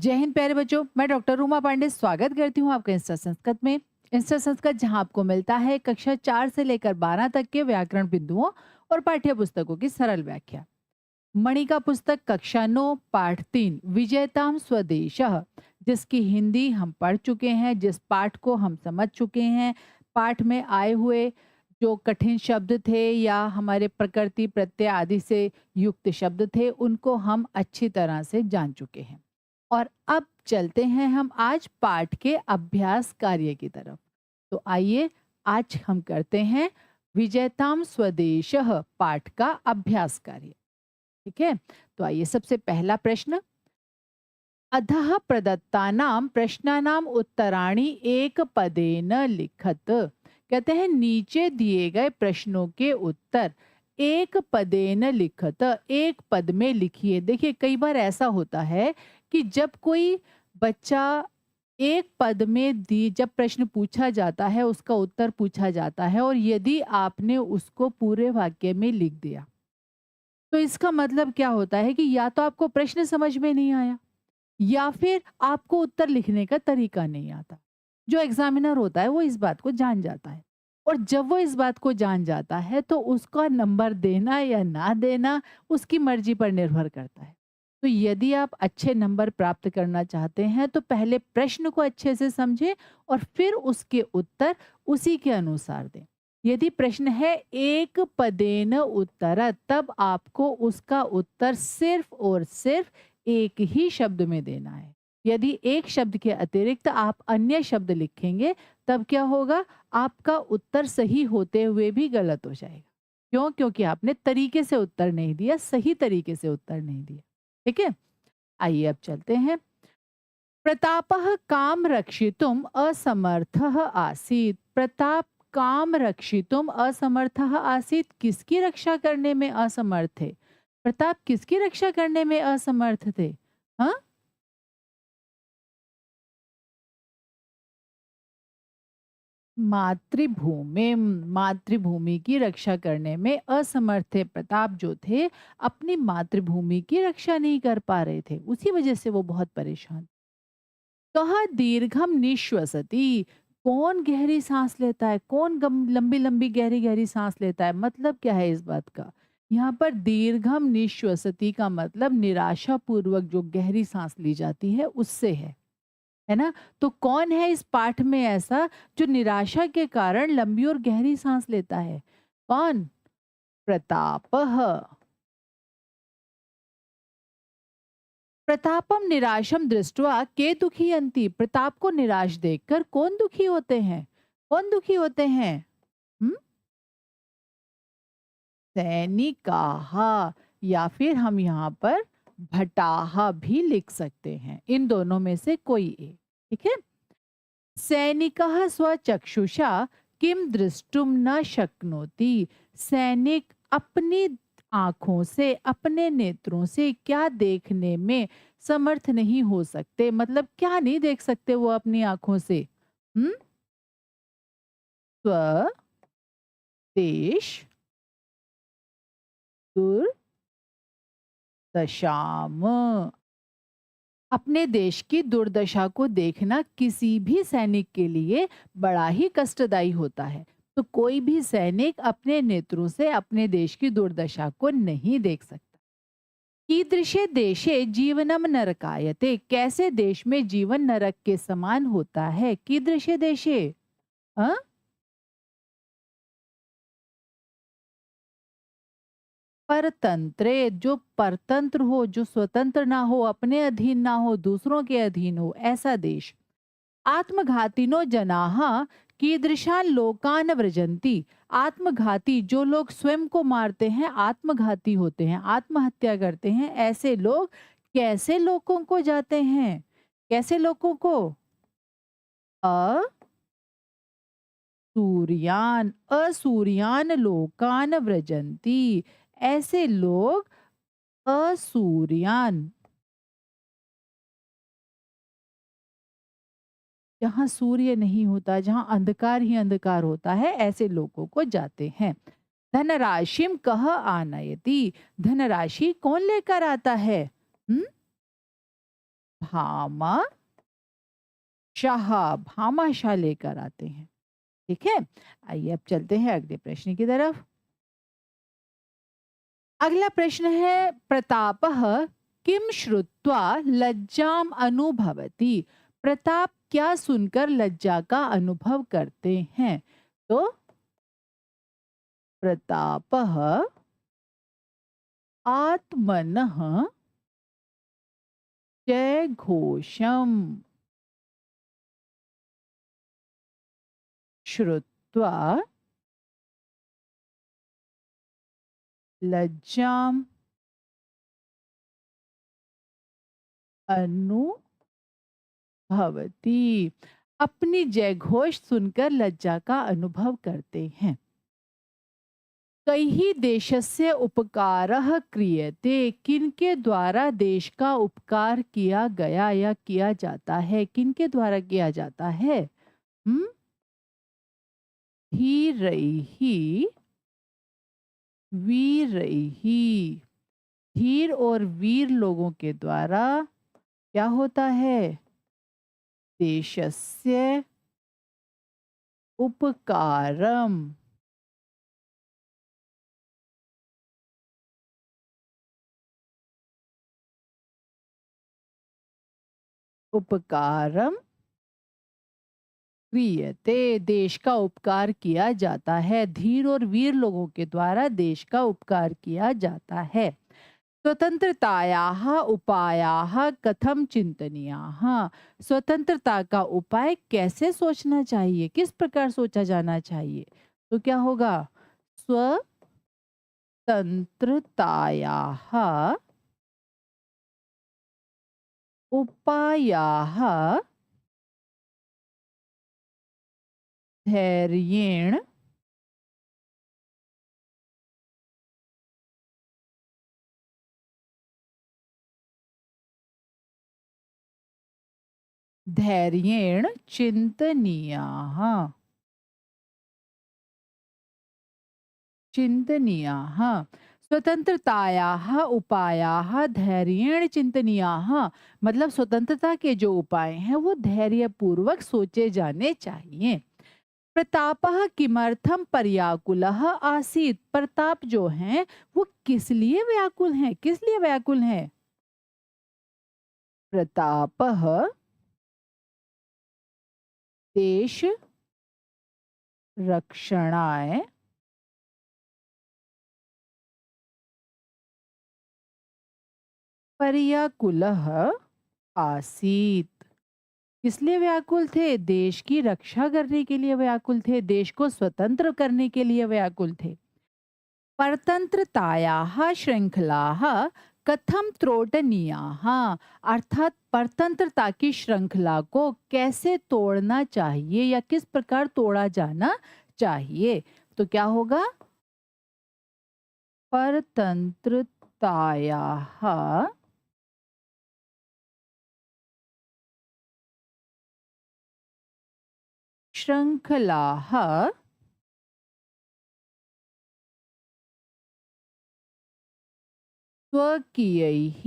जय हिंद प्यारे बच्चों। मैं डॉक्टर रूमा पांडे स्वागत करती हूँ आपका इंस्टा संस्कृत में। इंस्टा संस्कृत जहाँ आपको मिलता है कक्षा 4 से लेकर 12 तक के व्याकरण बिंदुओं और पाठ्य पुस्तकों की सरल व्याख्या। मणिका पुस्तक कक्षा 9 पाठ 3 विजयताम स्वदेशः, जिसकी हिंदी हम पढ़ चुके हैं, जिस पाठ को हम समझ चुके हैं। पाठ में आए हुए जो कठिन शब्द थे या हमारे प्रकृति प्रत्यय आदि से युक्त शब्द थे, उनको हम अच्छी तरह से जान चुके हैं। और अब चलते हैं हम आज पाठ के अभ्यास कार्य की तरफ। तो आइए आज हम करते हैं विजयताम स्वदेशः पाठ का अभ्यास कार्य। ठीक है, तो आइए सबसे पहला प्रश्न। अधः प्रदत्तानाम प्रश्नानाम उत्तराणि एक पदेन लिखत। कहते हैं नीचे दिए गए प्रश्नों के उत्तर एक पदेन लिखत, एक पद में लिखिए। देखिए कई बार ऐसा होता है कि जब कोई बच्चा एक पद में दी जब प्रश्न पूछा जाता है, उसका उत्तर पूछा जाता है और यदि आपने उसको पूरे वाक्य में लिख दिया, तो इसका मतलब क्या होता है कि या तो आपको प्रश्न समझ में नहीं आया या फिर आपको उत्तर लिखने का तरीका नहीं आता। जो एग्जामिनर होता है वो इस बात को जान जाता है, और जब वो इस बात को जान जाता है तो उसका नंबर देना या ना देना उसकी मर्जी पर निर्भर करता है। तो यदि आप अच्छे नंबर प्राप्त करना चाहते हैं तो पहले प्रश्न को अच्छे से समझें और फिर उसके उत्तर उसी के अनुसार दें। यदि प्रश्न है एक पदेन उत्तर, तब आपको उसका उत्तर सिर्फ और सिर्फ एक ही शब्द में देना है। यदि एक शब्द के अतिरिक्त आप अन्य शब्द लिखेंगे, तब क्या होगा, आपका उत्तर सही होते हुए भी गलत हो जाएगा। क्यों? क्योंकि आपने तरीके से उत्तर नहीं दिया, सही तरीके से उत्तर नहीं दिया। ठीक है, आइए अब चलते हैं। प्रतापः काम रक्षितुम असमर्थः आसीत्। प्रताप काम रक्षितुम असमर्थः आसीत्, किसकी रक्षा करने में असमर्थ थे? प्रताप किसकी रक्षा करने में असमर्थ थे? हाँ, मातृभूमि मातृभूमि की रक्षा करने में असमर्थ थे। प्रताप जो थे अपनी मातृभूमि की रक्षा नहीं कर पा रहे थे, उसी वजह से वो बहुत परेशान। कहा दीर्घम निश्वसति, कौन गहरी सांस लेता है, कौन लंबी लंबी गहरी गहरी सांस लेता है? मतलब क्या है इस बात का? यहाँ पर दीर्घम निश्वसति का मतलब निराशा पूर्वक जो गहरी सांस ली जाती है उससे है ना? तो कौन है इस पाठ में ऐसा जो निराशा के कारण लंबी और गहरी सांस लेता है? कौन? प्रतापः। प्रतापम निराशम दृष्टवा के दुखी अंति। प्रताप को निराश देखकर कौन दुखी होते हैं? कौन दुखी होते हैं? हम्म, सैनिकाहा, या फिर हम यहाँ पर भटाहा भी लिख सकते हैं। इन दोनों में से कोई एक। ठीक है। सैनिकः स्वचक्षुषा किम दृष्टुम न शक्नोति। सैनिक अपनी आंखों से, अपने नेत्रों से क्या देखने में समर्थ नहीं हो सकते? मतलब क्या नहीं देख सकते वो अपनी आंखों से? हम्म, स्व देश दुर्दशाम। अपने देश की दुर्दशा को देखना किसी भी सैनिक के लिए बड़ा ही कष्टदायी होता है। तो कोई भी सैनिक अपने नेत्रों से अपने देश की दुर्दशा को नहीं देख सकता। कीदृशे देशे जीवनम नरकायते। कैसे देश में जीवन नरक के समान होता है? कीदृशे देशे, हाँ? परतंत्रे, जो परतंत्र हो, जो स्वतंत्र ना हो, अपने अधीन ना हो, दूसरों के अधीन हो, ऐसा देश। आत्मघातिनो जनाः कीदृशान लोकान व्रजंती। आत्मघाती, जो लोग स्वयं को मारते हैं, आत्मघाती होते हैं, आत्महत्या करते हैं, ऐसे लोग कैसे लोगों को जाते हैं? कैसे लोगों को? असूर्यान, असूर्यान लोकान व्रजंती। ऐसे लोग असूर्यान, जहाँ सूर्य नहीं होता, जहाँ अंधकार ही अंधकार होता है, ऐसे लोगों को जाते हैं। धनराशिम कह आनयति। धनराशि कौन लेकर आता है? हम्म, भामाशाह लेकर आते हैं। ठीक है, आइए अब चलते हैं अगले प्रश्न की तरफ। अगला प्रश्न है, प्रतापः किम श्रुत्वा लज्जाम अनुभवति। प्रताप क्या सुनकर लज्जा का अनुभव करते हैं? तो प्रतापः आत्मनः जय घोषम श्रुत्वा लज्जाम अनुभवती। अपनी जय घोष सुनकर लज्जा का अनुभव करते हैं। कैहि देशस्य उपकारः क्रियते। किनके द्वारा देश का उपकार किया गया या किया जाता है? किनके द्वारा किया जाता है? हम्म, धीरैहि वीरैहि। धीर और वीर लोगों के द्वारा क्या होता है? देशस्य उपकारम उपकारम क्रियते। देश का उपकार किया जाता है। धीर और वीर लोगों के द्वारा देश का उपकार किया जाता है। स्वतंत्रतायाः उपायाः कथम चिंतनीयाः। स्वतंत्रता का उपाय कैसे सोचना चाहिए? किस प्रकार सोचा जाना चाहिए? तो क्या होगा? स्वतंत्रतायाः उपायाः धैर्येण धैर्येण चिंतनीयाः चिंतनीयाः। स्वतंत्रतायाः उपायाः धैर्येण चिंतनीयाः। मतलब स्वतंत्रता के जो उपाय हैं वो धैर्य पूर्वक सोचे जाने चाहिए। प्रतापः किमर्थम पर्याकुलः आसीत्। प्रताप जो हैं वो किस लिए व्याकुल हैं? किस लिए व्याकुल हैं? प्रतापः देश रक्षणाय पर्याकुलः आसीत्। किस लिए व्याकुल थे? देश की रक्षा करने के लिए व्याकुल थे। देश को स्वतंत्र करने के लिए व्याकुल थे। परतंत्रतायाः श्रृंखलाः कथम त्रोटनीयाः। अर्थात परतंत्रता की श्रृंखला को कैसे तोड़ना चाहिए या किस प्रकार तोड़ा जाना चाहिए? तो क्या होगा? परतंत्रतायाः श्रृंखलाः स्वकीयैः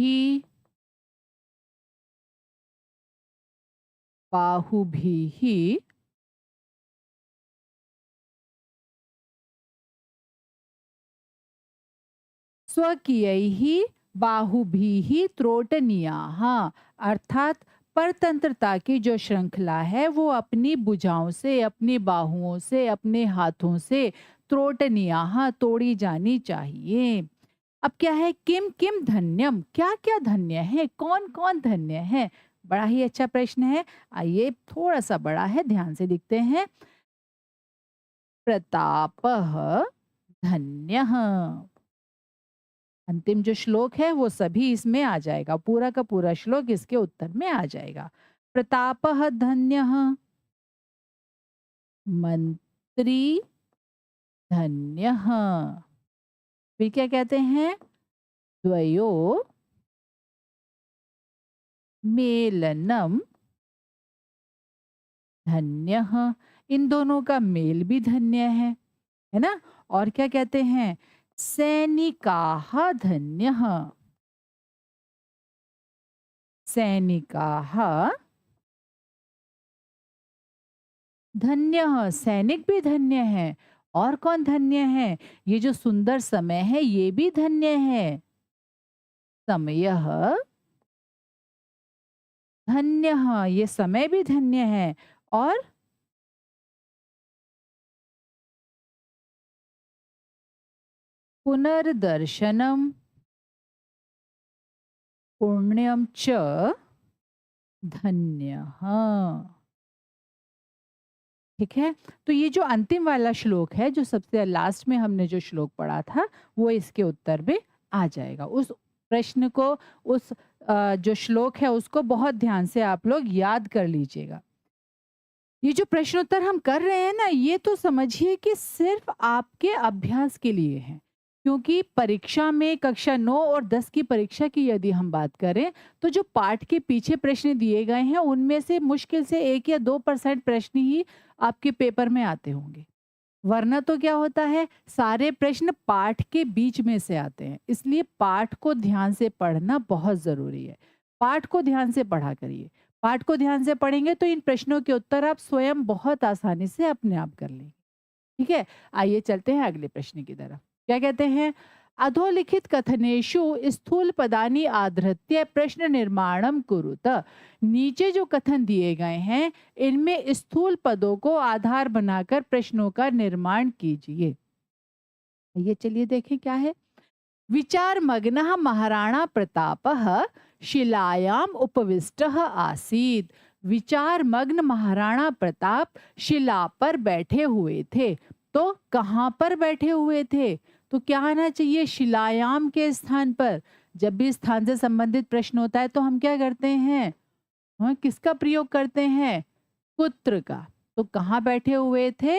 बाहुभिः स्वकीयैः बाहुभिः त्रोटनीयाः। अर्थात परतंत्रता की जो श्रृंखला है वो अपनी भुजाओं से, अपनी बाहुओं से, अपने हाथों से त्रोटनीयाः तोड़ी जानी चाहिए। अब क्या है? किम किम धन्यम। क्या क्या धन्य है? कौन कौन धन्य है? बड़ा ही अच्छा प्रश्न है। आइए थोड़ा सा बड़ा है, ध्यान से लिखते हैं। प्रतापः धन्यः। अंतिम जो श्लोक है वो सभी इसमें आ जाएगा। पूरा का पूरा श्लोक इसके उत्तर में आ जाएगा। प्रतापः धन्यः, मंत्री धन्यः। फिर क्या कहते हैं? द्वयो मेलनम धन्यः। इन दोनों का मेल भी धन्य है ना? और क्या कहते हैं? सैनिकाः धन्यः। सैनिकाः धन्यः, सैनिक भी धन्य है। और कौन धन्य है? ये जो सुंदर समय है ये भी धन्य है। समयः धन्यः, ये समय भी धन्य है। और पुनर्दर्शनम पुण्यम च धन्यः। ठीक है, तो ये जो अंतिम वाला श्लोक है, जो सबसे लास्ट में हमने जो श्लोक पढ़ा था, वो इसके उत्तर में आ जाएगा। उस प्रश्न को, उस जो श्लोक है उसको बहुत ध्यान से आप लोग याद कर लीजिएगा। ये जो प्रश्नोत्तर हम कर रहे हैं ना, ये तो समझिए कि सिर्फ आपके अभ्यास के लिए है। क्योंकि परीक्षा में कक्षा 9 और 10 की परीक्षा की यदि हम बात करें, तो जो पाठ के पीछे प्रश्न दिए गए हैं, उनमें से मुश्किल से 1 या 2% प्रश्न ही आपके पेपर में आते होंगे। वरना तो क्या होता है, सारे प्रश्न पाठ के बीच में से आते हैं। इसलिए पाठ को ध्यान से पढ़ना बहुत ज़रूरी है। पाठ को ध्यान से पढ़ा करिए। पाठ को ध्यान से पढ़ेंगे तो इन प्रश्नों के उत्तर आप स्वयं बहुत आसानी से अपने आप कर लेंगे। ठीक है? आइए चलते हैं अगले प्रश्न की तरफ। क्या कहते हैं? अधोलिखित कथनेषु स्थूल पदानि आधृत्य प्रश्न निर्माणम कुरुत। नीचे जो कथन दिए गए हैं, इनमें स्थूल पदों को आधार बनाकर प्रश्नों का निर्माण कीजिए। ये चलिए देखें क्या है। विचार मग्नः महाराणा प्रतापः शिलायाम उपविष्टः आसीत्। विचार मग्न महाराणा प्रताप शिला पर बैठे हुए थे। तो कहाँ पर बैठे हुए थे? तो क्या आना चाहिए? शिलायाम के स्थान पर। जब भी स्थान से संबंधित प्रश्न होता है तो हम क्या करते हैं? हाँ, किसका प्रयोग करते हैं? कुत्र का। तो कहाँ बैठे हुए थे?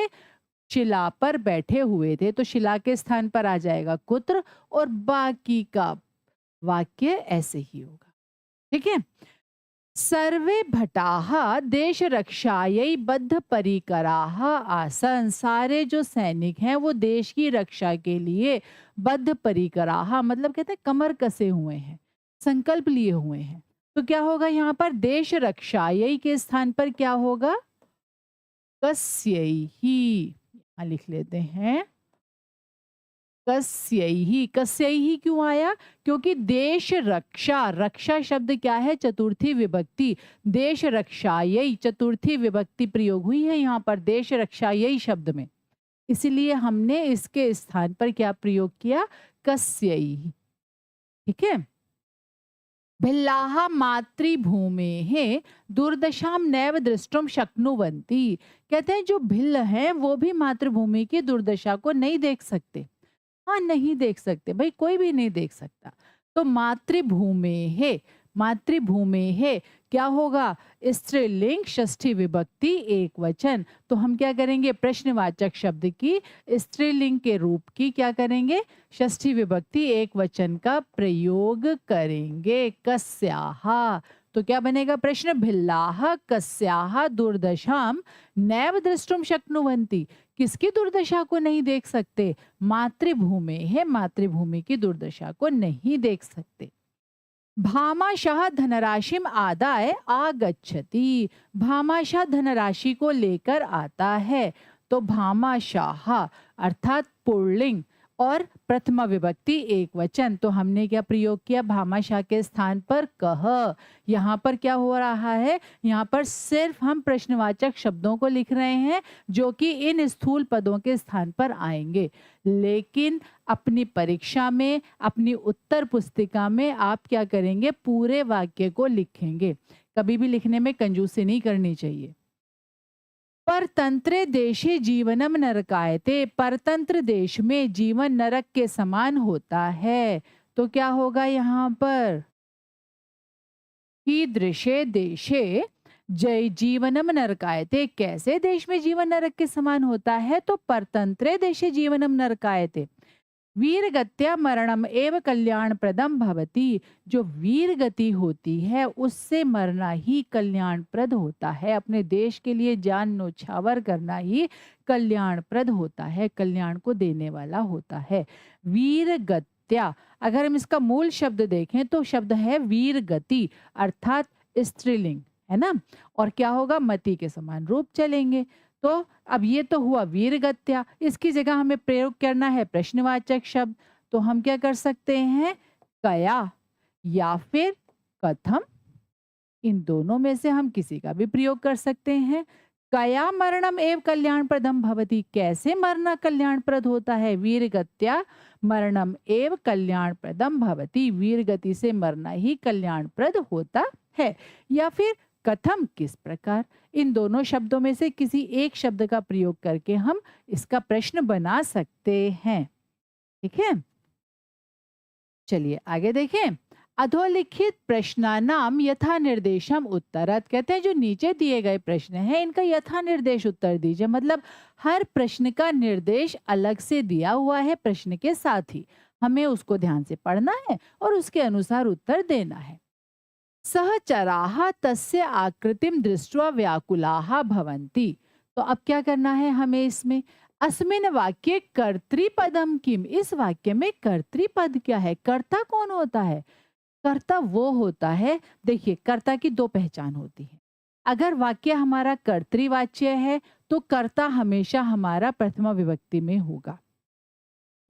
शिला पर बैठे हुए थे। तो शिला के स्थान पर आ जाएगा कुत्र, और बाकी का वाक्य ऐसे ही होगा। ठीक है? सर्वे भटाः देश रक्षायै बद्ध परिकराः आसन। सारे जो सैनिक हैं वो देश की रक्षा के लिए बद्ध परिकराः, मतलब कहते हैं कमर कसे हुए हैं, संकल्प लिए हुए हैं। तो क्या होगा यहाँ पर? देश रक्षायै के स्थान पर क्या होगा? कस्यैहि। यहाँ लिख लेते हैं कस्यैहि। कस्यैहि क्यों आया? क्योंकि देश रक्षा, रक्षा शब्द क्या है? चतुर्थी विभक्ति। देश रक्षायै चतुर्थी विभक्ति प्रयोग हुई है यहाँ पर देश रक्षायै शब्द में। इसलिए हमने इसके स्थान पर क्या प्रयोग किया? कस्यैहि। ठीक है? भिल्लाः मातृभूमेः दुर्दशां नैव द्रष्टुम शक्नुवन्ति। कहते हैं जो भिल्ल हैं वो भी मातृभूमि की दुर्दशा को नहीं देख सकते। हाँ, नहीं देख सकते भाई, कोई भी नहीं देख सकता। तो मातृभूमे है, मातृभूमे है क्या होगा? स्त्रीलिंग षष्ठी विभक्ति एक वचन। तो हम क्या करेंगे? प्रश्नवाचक शब्द की स्त्रीलिंग के रूप की क्या करेंगे? षष्ठी विभक्ति एक वचन का प्रयोग करेंगे। कस्याः। तो क्या बनेगा प्रश्न? भिल्लाः कस्याः दुर्दशां नैव द्रष्टुम शक्नुवन्ति। किसकी दुर्दशा को नहीं देख सकते? मातृभूमि है, मातृभूमि की दुर्दशा को नहीं देख सकते। भामाशाह धनराशिम आदाय आगच्छति। भामाशाह धनराशि को लेकर आता है। तो भामाशाह अर्थात पुल्लिंग और प्रथमा विभक्ति एक वचन। तो हमने क्या प्रयोग किया? भामाशाह के स्थान पर कह। यहाँ पर क्या हो रहा है? यहाँ पर सिर्फ हम प्रश्नवाचक शब्दों को लिख रहे हैं जो कि इन स्थूल पदों के स्थान पर आएंगे। लेकिन अपनी परीक्षा में, अपनी उत्तर पुस्तिका में आप क्या करेंगे? पूरे वाक्य को लिखेंगे। कभी भी लिखने में कंजूसी नहीं करनी चाहिए। परतंत्रे देशे जीवनम नरकायते। परतंत्र देश में जीवन नरक के समान होता है। तो क्या होगा यहाँ पर? कीदृशे देशे जय जीवनम नरकायते। कैसे देश में जीवन नरक के समान होता है? तो परतंत्रे देशे जीवनम नरकायते। वीरगत्या मरणम एव कल्याण प्रदम भवति। जो वीर गति होती है उससे मरना ही कल्याणप्रद होता है। अपने देश के लिए जान न्योछावर करना ही कल्याणप्रद होता है, कल्याण को देने वाला होता है। वीरगत्या अगर हम इसका मूल शब्द देखें तो शब्द है वीर गति, अर्थात स्त्रीलिंग, है ना? और क्या होगा, मति के समान रूप चलेंगे। तो अब ये तो हुआ वीरगत्या, इसकी जगह हमें प्रयोग करना है प्रश्नवाचक शब्द। तो हम क्या कर सकते हैं, कया या फिर कथम, इन दोनों में से हम किसी का भी प्रयोग कर सकते हैं। कया मरणम एव कल्याणप्रदम भवति, कैसे मरना कल्याणप्रद होता है, वीरगत्या मरणम एव कल्याणप्रदम भवति, वीरगति से मरना ही कल्याणप्रद होता है। या फिर कथम, किस प्रकार, इन दोनों शब्दों में से किसी एक शब्द का प्रयोग करके हम इसका प्रश्न बना सकते हैं। ठीक है, चलिए आगे देखें। अधोलिखित प्रश्नानाम यथा निर्देशम उत्तरत, कहते हैं जो नीचे दिए गए प्रश्न हैं इनका यथा निर्देश उत्तर दीजिए। मतलब हर प्रश्न का निर्देश अलग से दिया हुआ है, प्रश्न के साथ ही हमें उसको ध्यान से पढ़ना है और उसके अनुसार उत्तर देना है। सहचराः तस्य आकृतिम दृष्ट्वा व्याकुलाः भवन्ति। तो अब क्या करना है हमें इसमें, अस्मिन वाक्ये कर्तृपदम किम, इस वाक्य में कर्तृपद क्या है, कर्ता कौन होता है। कर्ता वो होता है, देखिए कर्ता की दो पहचान होती है। अगर वाक्य हमारा कर्तृवाच्य है तो कर्ता हमेशा हमारा प्रथमा विभक्ति में होगा।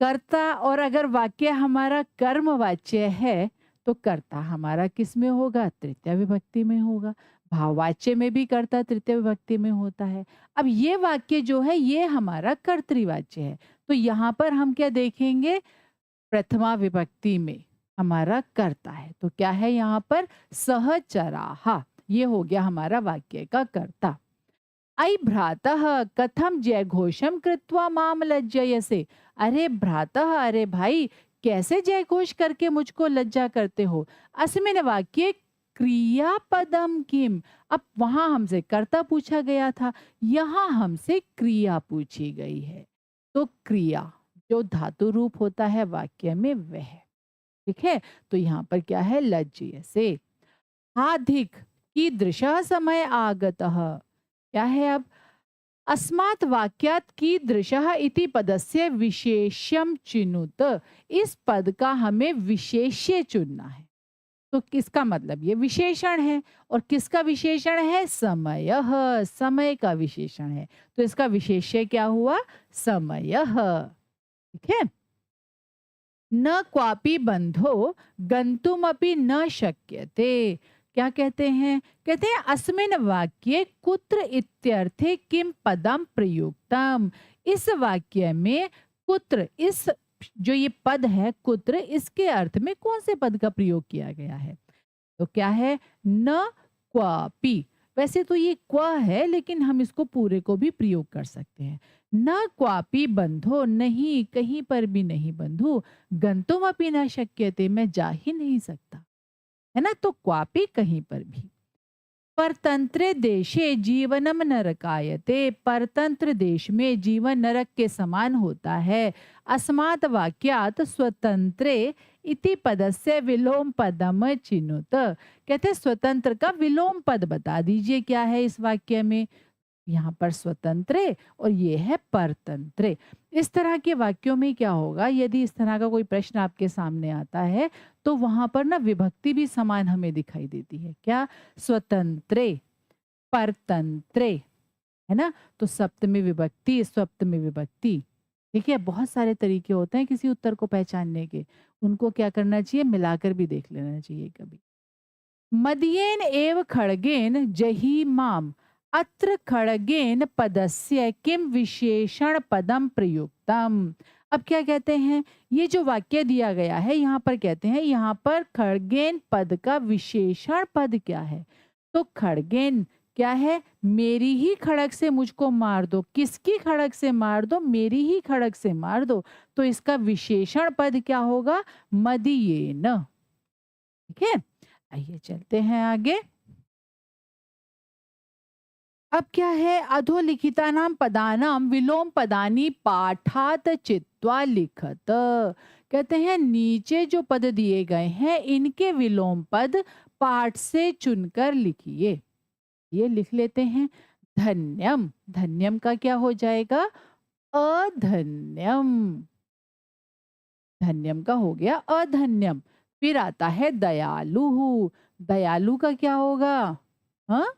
कर्ता, और अगर वाक्य हमारा कर्मवाच्य है तो कर्ता हमारा किस में होगा, तृतीय विभक्ति में होगा। भाववाच्य में भी कर्ता तृतीय विभक्ति में होता है। अब ये वाक्य जो है ये हमारा कर्तृवाच्य है, तो यहाँ पर हम क्या देखेंगे, प्रथमा विभक्ति में हमारा कर्ता है। तो क्या है यहाँ पर, सहचराः, ये हो गया हमारा वाक्य का कर्ता। अयि भ्रातः कथम जयघोषम कृत्वा माम लज्जयसे, अरे भ्रातः, अरे भाई कैसे जयघोष करके मुझको लज्जा करते हो। अस्मिन् वाक्ये क्रियापदम किम, अब वहां हमसे कर्ता पूछा गया था, यहाँ हमसे क्रिया पूछी गई है। तो क्रिया जो धातु रूप होता है वाक्य में वह है। ठीक है, तो यहाँ पर क्या है, लज्जयसे। हाधिक कीदृशः समय आगतः, क्या है अब, अस्मात् वाक्यात् कीदृशः इति पदस्य विशेष्यम चिनुत, इस पद का हमें विशेष्य चुनना है। तो किसका मतलब ये विशेषण है, और किसका विशेषण है, समयः, समय का विशेषण है। तो इसका विशेष्य क्या हुआ, समयः। ठीक है, न क्वापि बंधो गंतुमपि न शक्यते, क्या कहते हैं, कहते हैं अस्मिन् वाक्ये कुत्र इत्यर्थे किम पदम प्रयुक्तम, इस वाक्य में कुत्र, इस जो ये पद है कुत्र, इसके अर्थ में कौन से पद का प्रयोग किया गया है। तो क्या है, न क्वापि, वैसे तो ये क्व है लेकिन हम इसको पूरे को भी प्रयोग कर सकते हैं। न क्वापि बंधो, नहीं कहीं पर भी नहीं बंधु, गंतुम अपि न शक्यते, मैं जा ही नहीं सकता, है ना। तो क्वापि कहीं पर भी। परतंत्र देशे जीवनम नरकायते, परतंत्र देश में जीवन नरक के समान होता है। अस्मात् वाक्यात् स्वतंत्रे इति पदस्य विलोम पदम चिनुत, कहते स्वतंत्र का विलोम पद बता दीजिए क्या है इस वाक्य में। यहाँ पर स्वतंत्रे और ये है परतंत्रे। इस तरह के वाक्यों में क्या होगा, यदि इस तरह का कोई प्रश्न आपके सामने आता है तो वहां पर ना विभक्ति भी समान हमें दिखाई देती है, क्या, स्वतंत्रे, परतंत्रे, है ना। तो सप्तमी विभक्ति, सप्तमी विभक्ति, ठीक है। बहुत सारे तरीके होते हैं किसी उत्तर को पहचानने के, उनको क्या करना चाहिए, मिलाकर भी देख लेना चाहिए कभी। मदीयेन एव खड्गेन जहि माम, अत्र खड्गेन पदस्य किम विशेषण पदम प्रयुक्तम। अब क्या कहते हैं, ये जो वाक्य दिया गया है यहाँ पर कहते हैं, यहाँ पर खड्गेन पद का विशेषण पद क्या है। तो खड्गेन क्या है, मेरी ही खड़ग से मुझको मार दो, किसकी खड़ग से मार दो, मेरी ही खड़ग से मार दो। तो इसका विशेषण पद क्या होगा, मदीयेन। ठीक है, आइए चलते हैं आगे। अब क्या है, अधोलिखितानां पदानां विलोम पदानि पाठात चित्वा लिखत, कहते हैं नीचे जो पद दिए गए हैं इनके विलोम पद पाठ से चुनकर लिखिए। ये लिख लेते हैं, धन्यम, धन्यम का क्या हो जाएगा, अधन्यम। धन्यम का हो गया अधन्यम। फिर आता है दयालु। दयालु का क्या होगा? हाँ,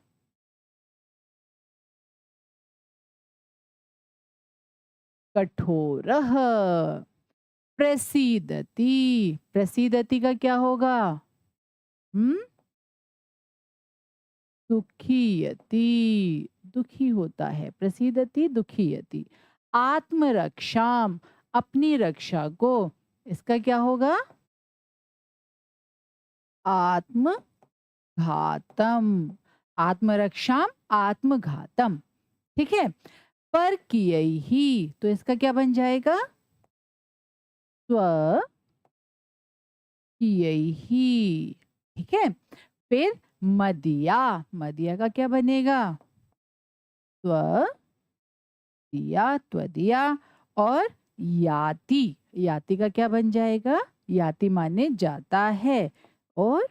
कठोरः। प्रसीदति। प्रसीदति का क्या होगा? हम्म, दुखीयति। दुखी होता है, प्रसीदति दुखीयति। आत्मरक्षाम, अपनी रक्षा को, इसका क्या होगा? आत्मघातम। आत्मरक्षाम आत्मघातम। ठीक है। पर किए ही, तो इसका क्या बन जाएगा? स्व किए ही। ठीक है। फिर मदिया। मदिया का क्या बनेगा? स्व दिया, त्वदिया। और याति। याति का क्या बन जाएगा? याति माने जाता है। और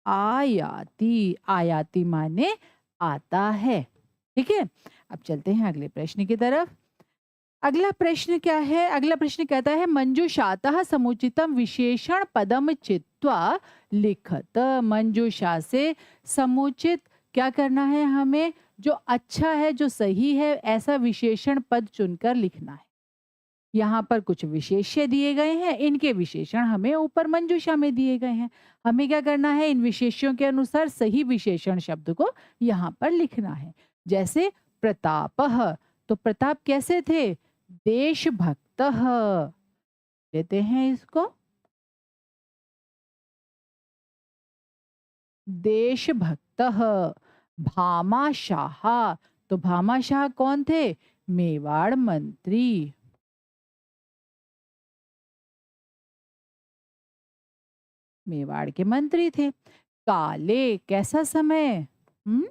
आयाति, आयाति माने आता है। ठीक है। अब चलते हैं अगले प्रश्न की तरफ। अगला प्रश्न क्या है? अगला प्रश्न कहता है मंजूषातः समुचितम विशेषण पदम चित्वा लिखत। मंजूषा से समुचित क्या करना है हमें? जो अच्छा है, जो सही है, ऐसा विशेषण पद चुनकर लिखना है। यहाँ पर कुछ विशेष्य दिए गए हैं, इनके विशेषण हमें ऊपर मंजूषा में दिए गए हैं। हमें क्या करना है? इन विशेष्यों के अनुसार सही विशेषण शब्द को यहाँ पर लिखना है। जैसे प्रतापः, तो प्रताप कैसे थे? देशभक्तः। लेते हैं इसको, देशभक्तः। भामाशाह, तो भामाशाह कौन थे? मेवाड़ मंत्री। मेवाड़ के मंत्री थे। काले, कैसा समय? हम्म,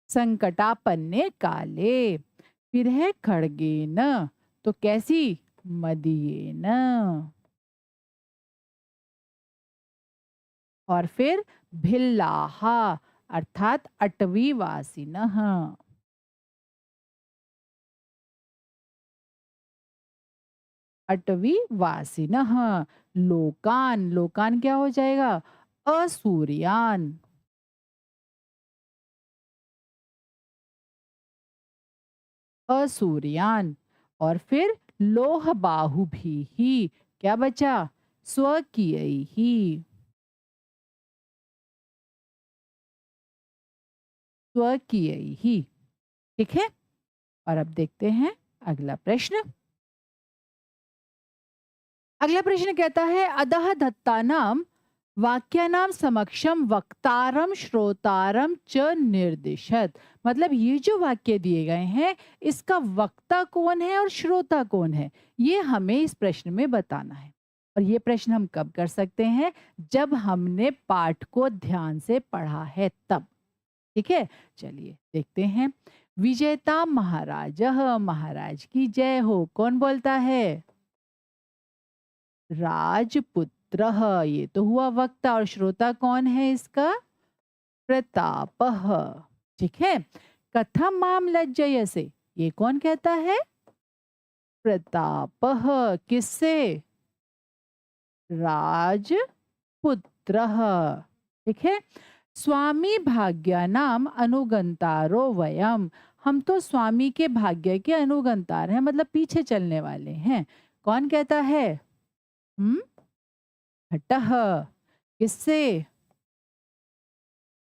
संकटापन्ने काले। फिर है खड़गेन, तो कैसी? मदियेन। और फिर भिल्लाहा, अर्थात अटवी वासिनः। अटवी वासिनः। लोकान, लोकान क्या हो जाएगा? असूर्यान। असूर्यान। और फिर लोह बाहु भी, क्या बचा? स्वकीय ही। स्वकीय ही। ठीक है। और अब देखते हैं अगला प्रश्न। अगला प्रश्न कहता है अधः दत्तानाम वाक्यानाम समक्षम वक्तारम श्रोतारम च निर्दिशत। मतलब ये जो वाक्य दिए गए हैं, इसका वक्ता कौन है और श्रोता कौन है, ये हमें इस प्रश्न में बताना है। और ये प्रश्न हम कब कर सकते हैं? जब हमने पाठ को ध्यान से पढ़ा है तब। ठीक है। चलिए देखते हैं। विजेता महाराज, महाराज की जय हो, कौन बोलता है? राजपुत्र। ये तो हुआ वक्ता, और श्रोता कौन है इसका? प्रतापः। ठीक है। कथम माम लज्जयसे, ये कौन कहता है? प्रतापः। किससे? राजपुत्रः। ठीक है। स्वामी भाग्यानाम अनुगंतारो वयम। हम तो स्वामी के भाग्य के अनुगंतार हैं, मतलब पीछे चलने वाले हैं। कौन कहता है? हम्म, हटह। किससे?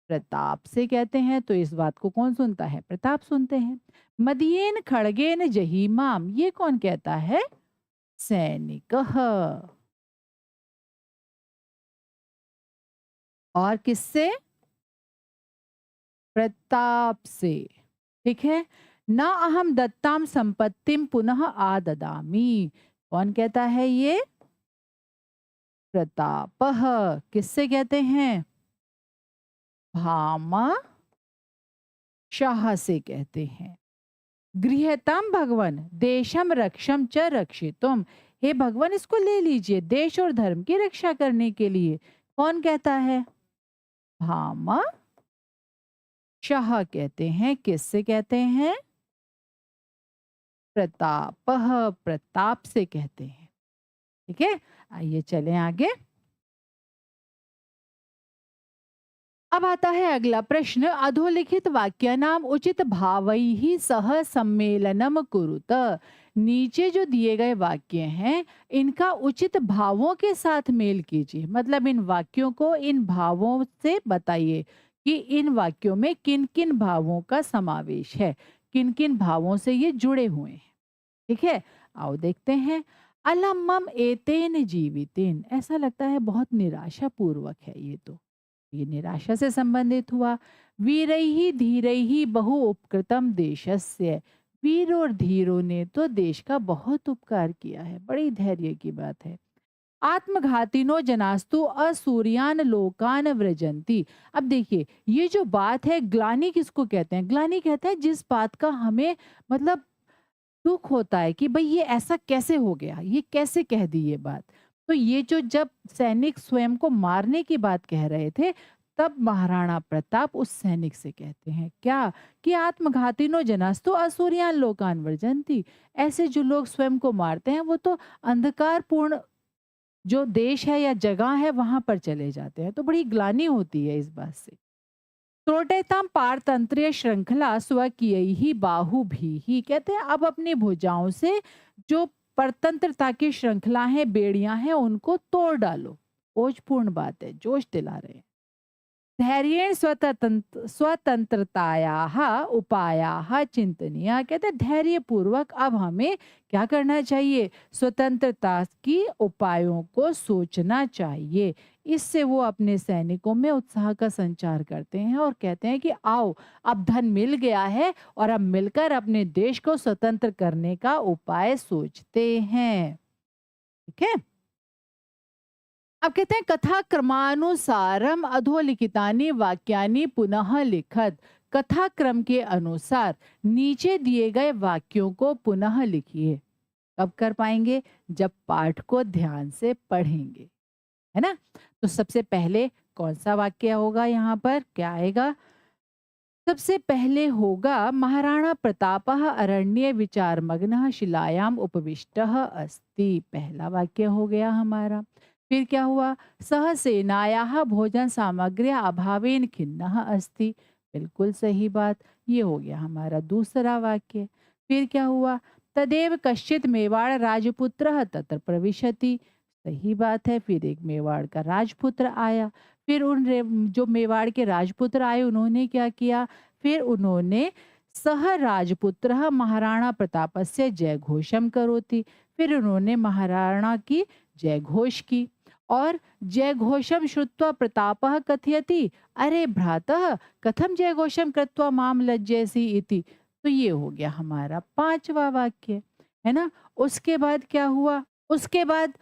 प्रताप से कहते हैं। तो इस बात को कौन सुनता है? प्रताप सुनते हैं। मदियेन खड़गेन जहीमाम, ये कौन कहता है? सैनिक। और किससे? प्रताप से। ठीक है। ना अहम दत्ताम संपत्तिम पुनः आददामी, कौन कहता है ये? प्रतापः। किससे कहते हैं? भामा शाह से कहते हैं। गृहताम भगवन देशम रक्षम च रक्षितुम, हे भगवान इसको ले लीजिए देश और धर्म की रक्षा करने के लिए। कौन कहता है? भामा शाह कहते हैं। किससे कहते हैं? प्रतापः, प्रताप से कहते हैं। ठीक है, आइए चलें आगे। अब आता है अगला प्रश्न। अधोलिखित वाक्यानाम उचित भावैः सह सम्मेलनम कुरुत। नीचे जो दिए गए वाक्य हैं इनका उचित भावों के साथ मेल कीजिए। मतलब इन वाक्यों को इन भावों से बताइए कि इन वाक्यों में किन किन भावों का समावेश है, किन किन भावों से ये जुड़े हुए हैं। ठीक है, आओ देखते हैं। अलम्मम एतेन जीवितेन, ऐसा लगता है बहुत निराशा पूर्वक है ये तो, ये निराशा से संबंधित हुआ। वीरैः धीरैः बहु उपकृतम देशस्य, वीर और धीरों ने तो देश का बहुत उपकार किया है, बड़ी धैर्य की बात है। आत्मघातिनो जनास्तु असूर्यान लोकान व्रजंती। अब देखिए ये जो बात है, ग्लानि किसको कहते हैं? ग्लानि कहते हैं जिस बात का हमें मतलब दुख होता है कि भाई ये ऐसा कैसे हो गया, ये कैसे कह दी ये बात। तो ये जो जब सैनिक स्वयं को मारने की बात कह रहे थे, तब महाराणा प्रताप उस सैनिक से कहते हैं क्या कि आत्मघातिनो जनास्तु असुरियान लोकान वर्जंती। ऐसे जो लोग स्वयं को मारते हैं वो तो अंधकारपूर्ण जो देश है या जगह है वहां पर चले जाते हैं। तो बड़ी ग्लानि होती है इस बात से। त्रोटेताम पारतंत्रीय श्रृंखला स्वकीय ही बाहु भी ही, कहते हैं अब अपनी भुजाओं से जो परतंत्रता की श्रृंखला है, बेड़ियां हैं, उनको तोड़ डालो। ओजपूर्ण बात है, जोश दिला रहे हैं। धैर्येण स्वतंत्रतायाः उपायाः चिंतनीय, कहते हैं धैर्य पूर्वक अब हमें क्या करना चाहिए? स्वतंत्रता की उपायों को सोचना चाहिए। इससे वो अपने सैनिकों में उत्साह का संचार करते हैं और कहते हैं कि आओ अब धन मिल गया है और अब मिलकर अपने देश को स्वतंत्र करने का उपाय सोचते हैं। ठीक है, अब कहते हैं कथा क्रमानुसारम अधोलिखितानि वाक्यानि पुनः लिखत। कथा क्रम के अनुसार नीचे दिए गए वाक्यों को पुनः लिखिए। कब कर पाएंगे? जब पाठ को ध्यान से पढ़ेंगे, है ना। तो सबसे पहले कौन सा वाक्य होगा? यहाँ पर क्या आएगा? सबसे पहले होगा महाराणा प्रतापः अरण्ये विचारमग्नः शिलायाम उपविष्टः अस्ति। पहला वाक्य हो गया हमारा। फिर क्या हुआ? सह सेनायाः भोजन सामग्र्या अभावेन खिन्नः अस्ति। बिल्कुल सही बात, ये हो गया हमारा दूसरा वाक्य। फिर क्या हुआ? तदेव कश्चित मेवाड़ राजपुत्रः तत्र प्रविशति। सही बात है, फिर एक मेवाड़ का राजपुत्र आया। फिर जो मेवाड़ के राजपुत्र आए उन्होंने क्या किया? फिर उन्होंने सह राजपुत्र महाराणा प्रतापस्य जय घोषम करोति। फिर उन्होंने महाराणा की जय घोष की और जय घोषम श्रुत्वा प्रतापः कथयति अरे भ्रातः कथम जय घोषम कृत्वा माम लज्जयसि इति। तो ये हो गया हमारा पांचवा वाक्य, है ना। उसके बाद क्या हुआ? उसके बाद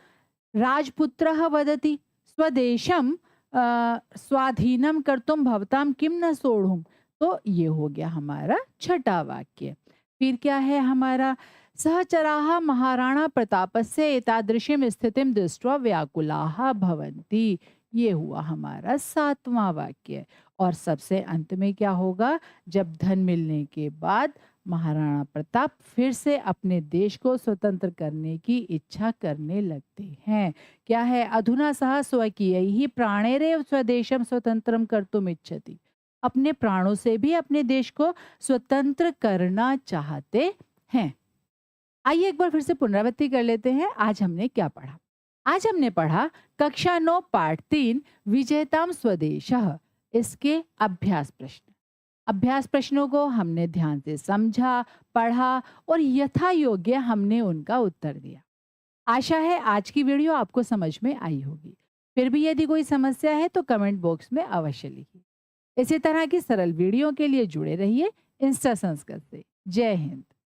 राजपुत्रः वदति स्वदेशम स्वाधीनम कर्तुम भवताम किम न सोढ़ुम। तो ये हो गया हमारा छठा वाक्य। फिर क्या है हमारा? सहचराः महाराणा प्रतापस्य एतादृशीं स्थितिं दृष्ट्वा व्याकुलाः भवन्ति। ये हुआ हमारा सातवां वाक्य। और सबसे अंत में क्या होगा? जब धन मिलने के बाद महाराणा प्रताप फिर से अपने देश को स्वतंत्र करने की इच्छा करने लगते हैं। क्या है? अधुना सह स्वकीय ही प्राणेरेव स्वदेशम स्वतंत्रम कर्तुम इच्छति। अपने प्राणों से भी अपने देश को स्वतंत्र करना चाहते हैं। आइए एक बार फिर से पुनरावृत्ति कर लेते हैं। आज हमने क्या पढ़ा? आज हमने पढ़ा कक्षा 9 पाठ 3 विजेताम स्वदेशः, इसके अभ्यास प्रश्न। अभ्यास प्रश्नों को हमने ध्यान से समझा, पढ़ा और यथा योग्य हमने उनका उत्तर दिया। आशा है आज की वीडियो आपको समझ में आई होगी। फिर भी यदि कोई समस्या है तो कमेंट बॉक्स में अवश्य लिखिए। इसी तरह की सरल वीडियो के लिए जुड़े रहिए इंस्टा संस्कृत से। जय हिंद।